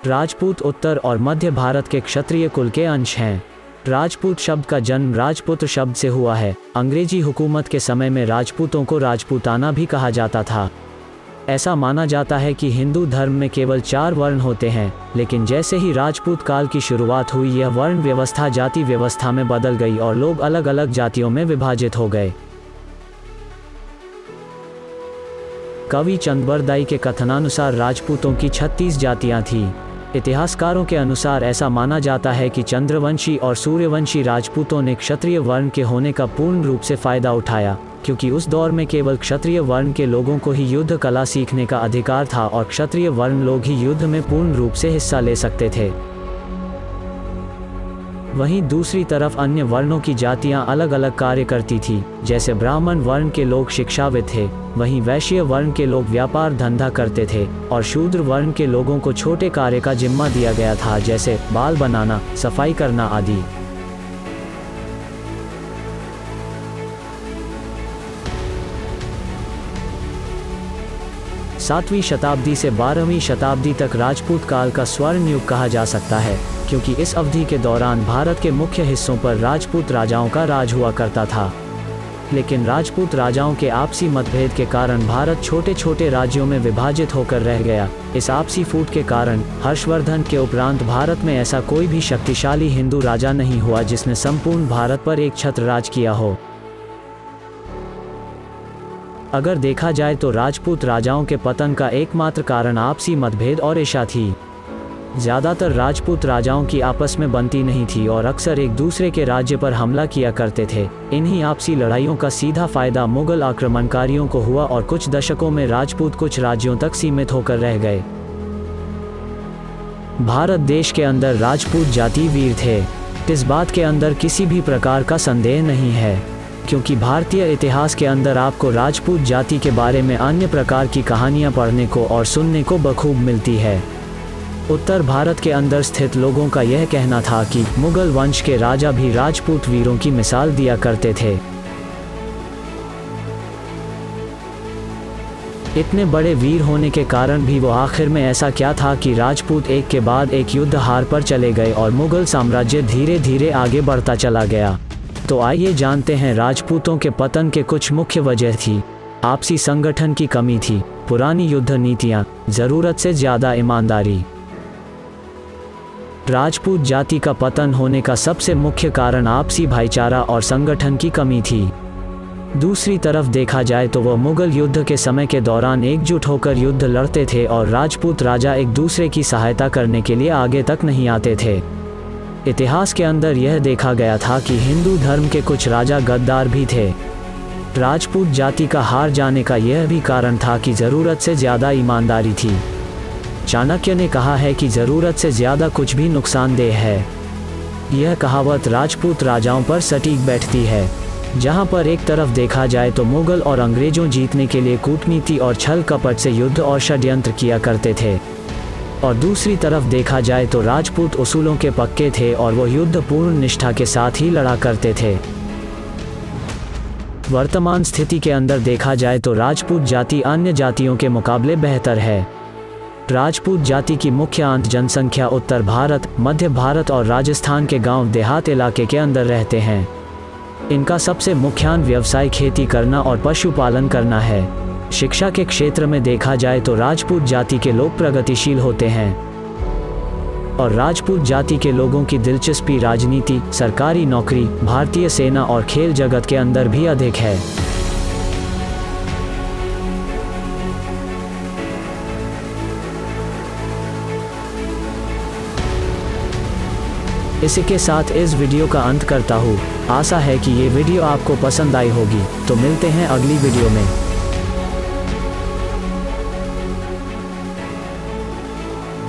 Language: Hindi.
राजपूत उत्तर और मध्य भारत के क्षत्रिय कुल के अंश हैं। राजपूत शब्द का जन्म राजपुत्र शब्द से हुआ है। अंग्रेजी हुकूमत के समय में राजपूतों को राजपूताना भी कहा जाता था। ऐसा माना जाता है कि हिंदू धर्म में केवल 4 वर्ण होते हैं, लेकिन जैसे ही राजपूत काल की शुरुआत हुई यह वर्ण व्यवस्था जाति व्यवस्था में बदल गई और लोग अलग अलग जातियों में विभाजित हो गए। कवि चंद्रबरदाई के कथनानुसार राजपूतों की 36 जातियां थीं। इतिहासकारों के अनुसार ऐसा माना जाता है कि चंद्रवंशी और सूर्यवंशी राजपूतों ने क्षत्रिय वर्ण के होने का पूर्ण रूप से फायदा उठाया, क्योंकि उस दौर में केवल क्षत्रिय वर्ण के लोगों को ही युद्ध कला सीखने का अधिकार था और क्षत्रिय वर्ण लोग ही युद्ध में पूर्ण रूप से हिस्सा ले सकते थे। वहीं दूसरी तरफ अन्य वर्णों की जातियां अलग अलग कार्य करती थी। जैसे ब्राह्मण वर्ण के लोग शिक्षाविद थे, वहीं वैश्य वर्ण के लोग व्यापार धंधा करते थे और शूद्र वर्ण के लोगों को छोटे कार्य का जिम्मा दिया गया था, जैसे बाल बनाना, सफाई करना आदि। सातवीं शताब्दी से 12वीं शताब्दी तक राजपूत काल का स्वर्ण युग कहा जा सकता है, क्योंकि इस अवधि के दौरान भारत के मुख्य हिस्सों पर राजपूत राजाओं का राज हुआ करता था। लेकिन राजपूत राजाओं के आपसी मतभेद के कारण भारत छोटे छोटे राज्यों में विभाजित होकर रह गया। इस आपसी फूट के कारण हर्षवर्धन के उपरांत भारत में ऐसा कोई भी शक्तिशाली हिंदू राजा नहीं हुआ जिसने संपूर्ण भारत पर एक छत्र राज किया हो। अगर देखा जाए तो राजपूत राजाओं के पतन का एकमात्र कारण आपसी मतभेद और ईर्ष्या थी। ज़्यादातर राजपूत राजाओं की आपस में बनती नहीं थी और अक्सर एक दूसरे के राज्य पर हमला किया करते थे। इन्हीं आपसी लड़ाइयों का सीधा फायदा मुगल आक्रमणकारियों को हुआ और कुछ दशकों में राजपूत कुछ राज्यों तक सीमित होकर रह गए। भारत देश के अंदर राजपूत जाति वीर थे, इस बात के अंदर किसी भी प्रकार का संदेह नहीं है, क्योंकि भारतीय इतिहास के अंदर आपको राजपूत जाति के बारे में अन्य प्रकार की कहानियां पढ़ने को और सुनने को बखूब मिलती है। उत्तर भारत के अंदर स्थित लोगों का यह कहना था कि मुगल वंश के राजा भी राजपूत वीरों की मिसाल दिया करते थे। इतने बड़े वीर होने के कारण भी वो आखिर में ऐसा क्या था कि राजपूत एक के बाद एक युद्ध हार पर चले गए और मुगल साम्राज्य धीरे धीरे आगे बढ़ता चला गया। तो आइए जानते हैं राजपूतों के पतन के कुछ मुख्य वजह थी। आपसी संगठन की कमी थी, पुरानी युद्ध नीतियां, ज़रूरत से ज़्यादा ईमानदारी। राजपूत जाति का पतन होने का सबसे मुख्य कारण आपसी भाईचारा और संगठन की कमी थी। दूसरी तरफ देखा जाए तो वह मुगल युद्ध के समय के दौरान एकजुट होकर युद्ध लड़ते थे और राजपूत राजा एक दूसरे की सहायता करने के लिए आगे तक नहीं आते थे। इतिहास के अंदर यह देखा गया था कि हिंदू धर्म के कुछ राजा गद्दार भी थे। राजपूत जाति का हार जाने का यह भी कारण था कि ज़रूरत से ज़्यादा ईमानदारी थी। चाणक्य ने कहा है कि ज़रूरत से ज़्यादा कुछ भी नुकसानदेह है। यह कहावत राजपूत राजाओं पर सटीक बैठती है। जहां पर एक तरफ देखा जाए तो मुगल और अंग्रेज़ों जीतने के लिए कूटनीति और छल कपट से युद्ध और षड्यंत्र किया करते थे, और दूसरी तरफ देखा जाए तो राजपूत उसूलों के पक्के थे और वो युद्ध पूर्ण निष्ठा के साथ ही लड़ा करते थे। वर्तमान स्थिति के अंदर देखा जाए तो राजपूत जाति अन्य जातियों के मुकाबले बेहतर है। राजपूत जाति की मुख्य आंत जनसंख्या उत्तर भारत, मध्य भारत और राजस्थान के गांव देहात इलाके के अंदर रहते हैं। इनका सबसे मुख्य व्यवसाय खेती करना और पशुपालन करना है। शिक्षा के क्षेत्र में देखा जाए तो राजपूत जाति के लोग प्रगतिशील होते हैं और राजपूत जाति के लोगों की दिलचस्पी राजनीति, सरकारी नौकरी, भारतीय सेना और खेल जगत के अंदर भी अधिक है। इसी के साथ इस वीडियो का अंत करता हूँ। आशा है कि ये वीडियो आपको पसंद आई होगी। तो मिलते हैं अगली वीडियो में।